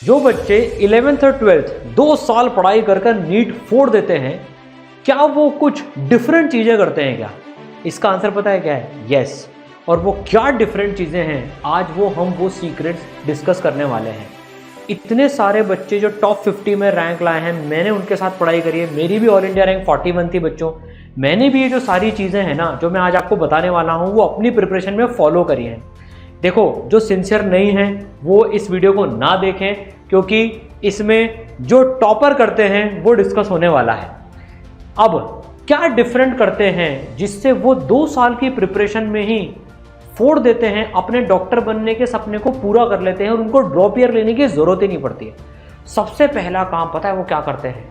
जो बच्चे 11th और 12th 2 साल पढ़ाई कर कर नीट फोड़ देते हैं, क्या वो कुछ डिफरेंट चीज़ें करते हैं क्या? इसका आंसर पता है क्या है? यस। और वो क्या डिफरेंट चीज़ें हैं, आज हम वो सीक्रेट्स डिस्कस करने वाले हैं। इतने सारे बच्चे जो टॉप 50 में रैंक लाए हैं, मैंने उनके साथ पढ़ाई करी है, मेरी भी ऑल इंडिया रैंक 41 थी बच्चों। मैंने भी ये जो सारी चीज़ें हैं ना, जो मैं आज आपको बताने वाला हूँ, वो अपनी प्रिपरेशन में फॉलो करी हैं। देखो, जो सिंसियर नहीं हैं वो इस वीडियो को ना देखें, क्योंकि इसमें जो टॉपर करते हैं वो डिस्कस होने वाला है। अब क्या डिफरेंट करते हैं जिससे वो 2 साल की प्रिपरेशन में ही फोड़ देते हैं, अपने डॉक्टर बनने के सपने को पूरा कर लेते हैं और उनको ड्रॉप ईयर लेने की जरूरत ही नहीं पड़ती है। सबसे पहला काम पता है वो क्या करते हैं?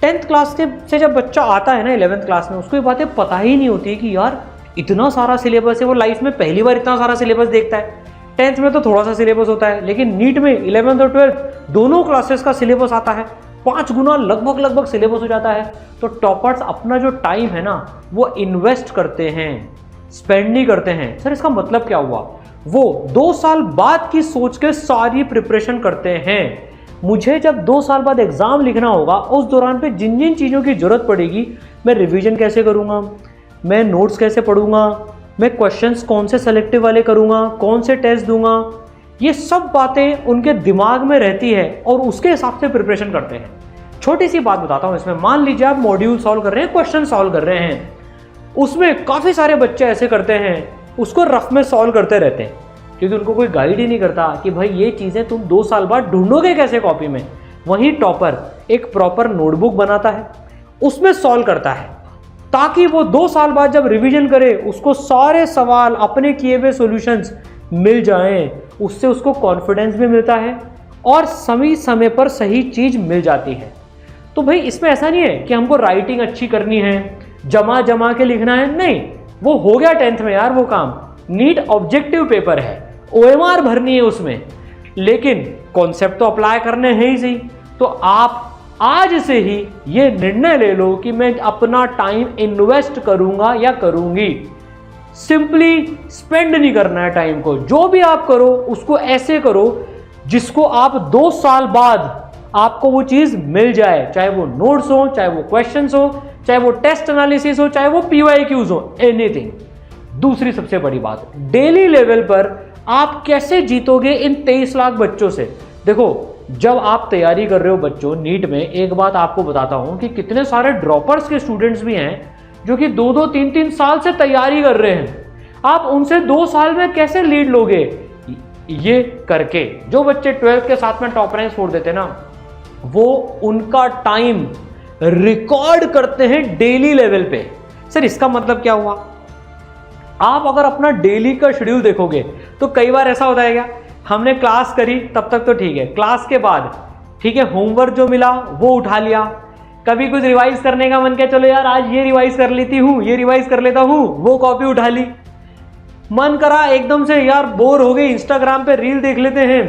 10th क्लास से जब बच्चा आता है ना 11th क्लास में, उसको ये बातें पता ही नहीं होती कि यार इतना सारा सिलेबस है। वो लाइफ में पहली बार इतना सारा सिलेबस देखता है। 10th में तो थोड़ा सा सिलेबस होता है, लेकिन नीट में 11th और 12th दोनों क्लासेस का सिलेबस आता है। 5 गुना लगभग सिलेबस हो जाता है। तो टॉपर्स अपना जो टाइम है ना, वो इन्वेस्ट करते हैं, स्पेंड नहीं करते हैं। सर इसका मतलब क्या हुआ? वो 2 साल बाद की सोच के सारी प्रिपरेशन करते हैं। मुझे जब 2 साल बाद एग्जाम लिखना होगा, उस दौरान पे जिन जिन चीज़ों की जरूरत पड़ेगी, मैं रिवीजन कैसे करूँगा, मैं नोट्स कैसे पढ़ूंगा, मैं क्वेश्चंस कौन से सेलेक्टिव वाले करूंगा, कौन से टेस्ट दूंगा, ये सब बातें उनके दिमाग में रहती है और उसके हिसाब से प्रिपरेशन करते हैं। छोटी सी बात बताता हूं इसमें। मान लीजिए आप मॉड्यूल सॉल्व कर रहे हैं, क्वेश्चन सॉल्व कर रहे हैं, उसमें काफ़ी सारे बच्चे ऐसे करते हैं, उसको रफ में सॉल्व करते रहते हैं, क्योंकि उनको कोई गाइड ही नहीं करता कि भाई ये चीज़ें तुम 2 साल बाद ढूंढोगे कैसे कॉपी में। वहीं टॉपर एक प्रॉपर नोटबुक बनाता है, उसमें सॉल्व करता है, ताकि वो 2 साल बाद जब रिवीजन करे उसको सारे सवाल अपने किए हुए सॉल्यूशंस मिल जाएं। उससे उसको कॉन्फिडेंस भी मिलता है और समय पर सही चीज़ मिल जाती है। तो भाई इसमें ऐसा नहीं है कि हमको राइटिंग अच्छी करनी है, जमा के लिखना है, नहीं। वो हो गया 10th में यार वो काम। नीट ऑब्जेक्टिव पेपर है, OMR भरनी है उसमें, लेकिन कॉन्सेप्ट तो अप्लाई करने हैं ही सही। तो आप आज से ही ये निर्णय ले लो कि मैं अपना टाइम इन्वेस्ट करूंगा या करूंगी। सिंपली स्पेंड नहीं करना है टाइम को। जो भी आप करो उसको ऐसे करो जिसको आप 2 साल बाद आपको वो चीज मिल जाए, चाहे वो नोट्स हो, चाहे वो क्वेश्चंस हो, चाहे वो टेस्ट एनालिसिस हो, चाहे वो PYQs हो, एनीथिंग। दूसरी सबसे बड़ी बात, डेली लेवल पर आप कैसे जीतोगे इन 23 लाख बच्चों से। देखो, जब आप तैयारी कर रहे हो बच्चों नीट में, एक बात आपको बताता हूं कि कितने सारे ड्रॉपर्स के स्टूडेंट्स भी हैं जो कि 2-2, 3-3 साल से तैयारी कर रहे हैं। आप उनसे 2 साल में कैसे लीड लोगे? ये करके जो बच्चे 12th के साथ में टॉप रैंक छोड़ देते ना, वो उनका टाइम रिकॉर्ड करते हैं डेली लेवल पे। सर इसका मतलब क्या हुआ? आप अगर अपना डेली का शेड्यूल देखोगे तो कई बार ऐसा होता है क्या, हमने क्लास करी तब तक तो ठीक है, क्लास के बाद ठीक है होमवर्क जो मिला वो उठा लिया, कभी कुछ रिवाइज करने का मन किया, चलो यार आज ये रिवाइज कर लेती हूँ, ये रिवाइज कर लेता हूँ, वो कॉपी उठा ली। मन करा एकदम से यार बोर हो गई, इंस्टाग्राम पे रील देख लेते हैं,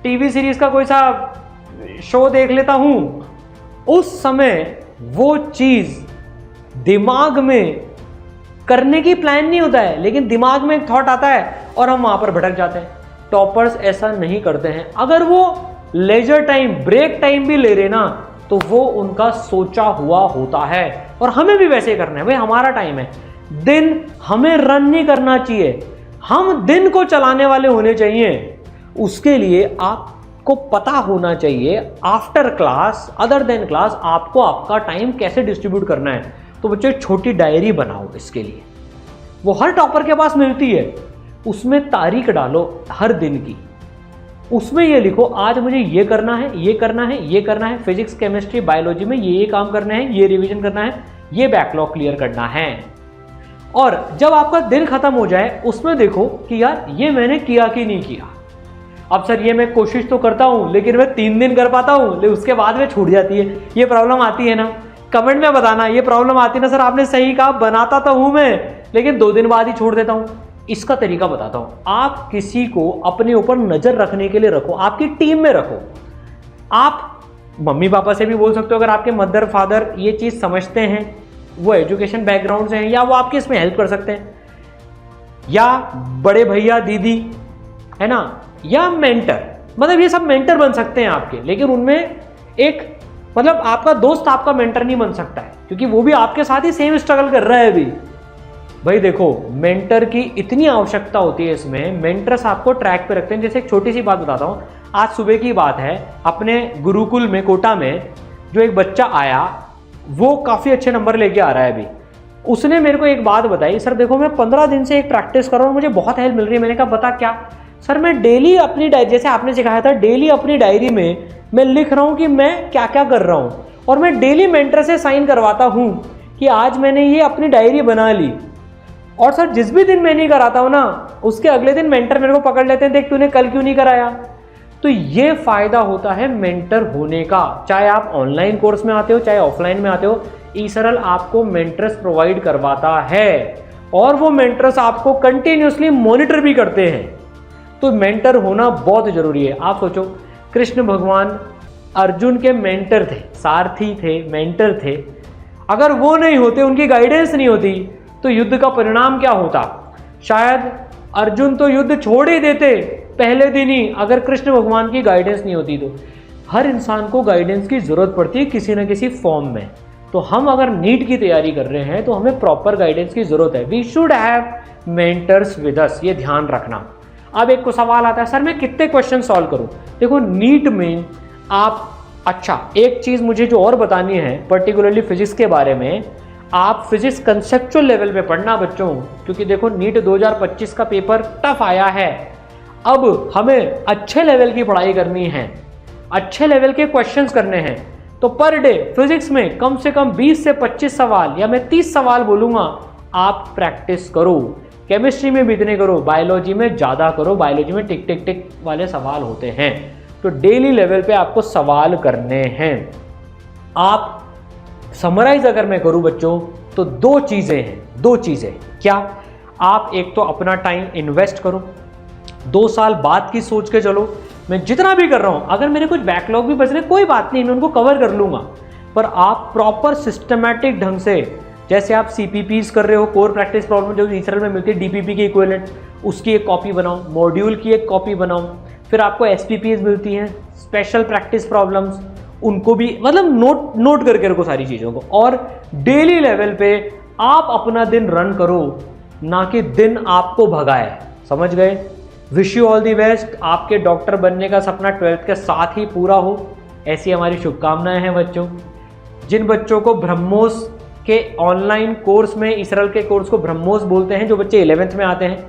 टीवी सीरीज का कोई सा शो देख लेता हूँ। उस समय वो चीज दिमाग में करने की प्लान नहीं होता है, लेकिन दिमाग में एक थॉट आता है और हम वहां पर भटक जाते हैं। टॉपर्स ऐसा नहीं करते हैं। अगर वो लेजर टाइम, ब्रेक टाइम भी ले रहे ना, तो वो उनका सोचा हुआ होता है। और हमें भी वैसे करना है। भाई हमारा टाइम है, दिन हमें रन नहीं करना चाहिए, हम दिन को चलाने वाले होने चाहिए। उसके लिए आपको पता होना चाहिए after class, other than class, आपको आपका टाइम कैसे डिस्ट्रीब्यूट करना है। तो बच्चों एक छोटी डायरी बनाओ इसके लिए, वो हर टॉपर के पास मिलती है। उसमें तारीख डालो हर दिन की, उसमें ये लिखो आज मुझे ये करना है, ये करना है, ये करना है, फिजिक्स, केमिस्ट्री, बायोलॉजी में ये काम करना है, ये रिवीजन करना है, ये बैकलॉग क्लियर करना है। और जब आपका दिन खत्म हो जाए उसमें देखो कि यार ये मैंने किया कि नहीं किया। अब सर ये मैं कोशिश तो करता हूं, लेकिन मैं 3 दिन कर पाता हूं, लेकिन उसके बाद में छूट जाती है। ये प्रॉब्लम आती है ना, कमेंट में बताना, ये प्रॉब्लम आती है ना। सर आपने सही कहा, बनाता तो हूं मैं, लेकिन 2 दिन बाद ही छोड़ देता हूं। इसका तरीका बताता हूं। आप किसी को अपने ऊपर नजर रखने के लिए रखो, आपकी टीम में रखो। आप मम्मी पापा से भी बोल सकते हो, अगर आपके मदर फादर ये चीज समझते हैं, वो एजुकेशन बैकग्राउंड से हैं, या वो आपकी इसमें हेल्प कर सकते हैं, या बड़े भैया दीदी है ना, या मेंटर, मतलब ये सब मेंटर बन सकते हैं आपके, लेकिन उनमें एक मतलब आपका दोस्त आपका मेंटर नहीं बन सकता है, क्योंकि वो भी आपके साथ ही सेम स्ट्रगल कर रहा है अभी। भाई देखो, मेंटर की इतनी आवश्यकता होती है इसमें, मेंटर्स आपको ट्रैक पे रखते हैं। जैसे एक छोटी सी बात बताता हूँ, आज सुबह की बात है, अपने गुरुकुल में कोटा में जो एक बच्चा आया, वो काफ़ी अच्छे नंबर लेके आ रहा है अभी। उसने मेरे को एक बात बताई, सर देखो मैं 15 दिन से एक प्रैक्टिस कर रहा हूँ, मुझे बहुत हेल्प मिल रही है। मैंने कहा बता क्या? सर मैं डेली अपनी डायरी, जैसे आपने सिखाया था, डेली अपनी डायरी में मैं लिख रहा हूँ कि मैं क्या क्या कर रहा हूँ, और मैं डेली मेंटर से साइन करवाता हूँ कि आज मैंने ये अपनी डायरी बना ली। और सर जिस भी दिन मैं नहीं कराता हूँ ना, उसके अगले दिन मेंटर मेरे को पकड़ लेते हैं, देख तूने कल क्यों नहीं कराया। तो ये फायदा होता है मेंटर होने का, चाहे आप ऑनलाइन कोर्स में आते हो चाहे ऑफलाइन में आते हो, ईसरल आपको मेंटर्स प्रोवाइड करवाता है, और वो मेंटर्स आपको कंटिन्यूसली मॉनिटर भी करते हैं। तो मेंटर होना बहुत जरूरी है। आप सोचो, कृष्ण भगवान अर्जुन के मेंटर थे, सारथी थे, मेंटर थे। अगर वो नहीं होते, उनकी गाइडेंस नहीं होती, तो युद्ध का परिणाम क्या होता? शायद अर्जुन तो युद्ध छोड़ ही देते पहले दिन ही, अगर कृष्ण भगवान की गाइडेंस नहीं होती तो। हर इंसान को गाइडेंस की जरूरत पड़ती है किसी न किसी फॉर्म में। तो हम अगर नीट की तैयारी कर रहे हैं तो हमें प्रॉपर गाइडेंस की जरूरत है। We should have mentors with us, ये ध्यान रखना। अब एक को सवाल आता है, सर मैं कितने क्वेश्चन सॉल्व करूं? देखो नीट में आप, अच्छा एक चीज मुझे जो और बतानी है पर्टिकुलरली फिजिक्स के बारे में, आप फिजिक्स कंसेप्चुअल लेवल पे पढ़ना बच्चों, क्योंकि देखो नीट 2025 का पेपर टफ आया है। अब हमें अच्छे लेवल की पढ़ाई करनी है, अच्छे लेवल के क्वेश्चंस करने हैं। तो पर डे फिजिक्स में कम से कम 20 से 25 सवाल, या मैं 30 सवाल बोलूंगा, आप प्रैक्टिस करो। केमिस्ट्री में भी इतने करो, बायोलॉजी में ज़्यादा करो, बायोलॉजी में टिक टिक टिक वाले सवाल होते हैं। तो डेली लेवल पे आपको सवाल करने हैं। आप समराइज अगर मैं करूं बच्चों, तो दो चीज़ें हैं, दो चीज़ें। क्या? आप एक तो अपना टाइम इन्वेस्ट करो, 2 साल बाद की सोच के चलो, मैं जितना भी कर रहा हूं, अगर मेरे कुछ बैकलॉग भी बच रहे कोई बात नहीं, मैं उनको कवर कर लूंगा। पर आप प्रॉपर सिस्टमैटिक ढंग से, जैसे आप CPPs कर रहे हो, कोर प्रैक्टिस प्रॉब्लम जो ईसरल में मिलती है DPP के इक्विवेलेंट, उसकी एक कॉपी बनाओ, मॉड्यूल की एक कॉपी बनाओ। फिर आपको SPPs मिलती हैं, स्पेशल प्रैक्टिस प्रॉब्लम्स, उनको भी मतलब नोट करके रखो सारी चीज़ों को। और डेली लेवल पे आप अपना दिन रन करो, ना कि दिन आपको भगाए। समझ गए? Wish you all the best. आपके डॉक्टर बनने का सपना 12th के साथ ही पूरा हो, ऐसी हमारी शुभकामनाएं हैं बच्चों। जिन बच्चों को ब्रह्मोस के ऑनलाइन कोर्स में, ईसरल के कोर्स को ब्रह्मोस बोलते हैं, जो बच्चे 11th में आते हैं,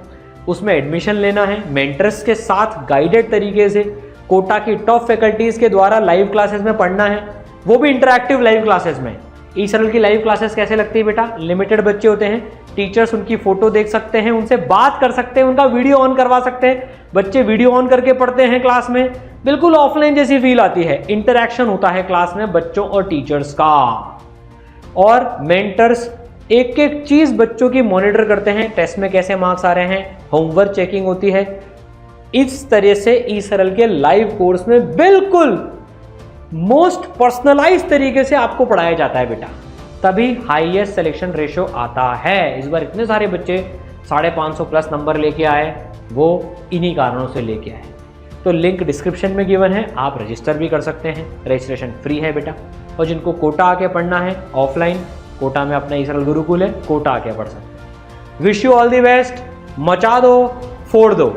उसमें एडमिशन लेना है मेंटर्स के साथ गाइडेड तरीके से, कोटा की टॉप फैकल्टीज के द्वारा लाइव क्लासेस में पढ़ना है, वो भी इंटरैक्टिव लाइव क्लासेस में। ईसरल की लाइव क्लासेस कैसे लगती है बेटा? लिमिटेड बच्चे होते हैं, टीचर्स उनकी फोटो देख सकते हैं, उनसे बात कर सकते हैं, उनका वीडियो ऑन करवा सकते हैं, बच्चे वीडियो ऑन करके पढ़ते हैं क्लास में, बिल्कुल ऑफलाइन जैसी फील आती है, इंटरैक्शन होता है क्लास में बच्चों और टीचर्स का। और मेंटर्स एक एक चीज बच्चों की मॉनिटर करते हैं, टेस्ट में कैसे मार्क्स आ रहे हैं, होमवर्क चेकिंग होती है। इस तरह से ईसरल के लाइव कोर्स में बिल्कुल मोस्ट पर्सनलाइज तरीके से आपको पढ़ाया जाता है बेटा, तभी हाईएस्ट सिलेक्शन रेशियो आता है। इस बार इतने सारे बच्चे 550 प्लस नंबर लेके आए, वो इन्हीं कारणों से लेके आए। तो लिंक डिस्क्रिप्शन में गिवन है, आप रजिस्टर भी कर सकते हैं, रजिस्ट्रेशन फ्री है बेटा। और जिनको कोटा आके पढ़ना है ऑफलाइन, कोटा में अपना ईसरल गुरुकुल है, कोटा आके पढ़ सकते हैं। Wish you all the best. मचा दो, फोड़ दो।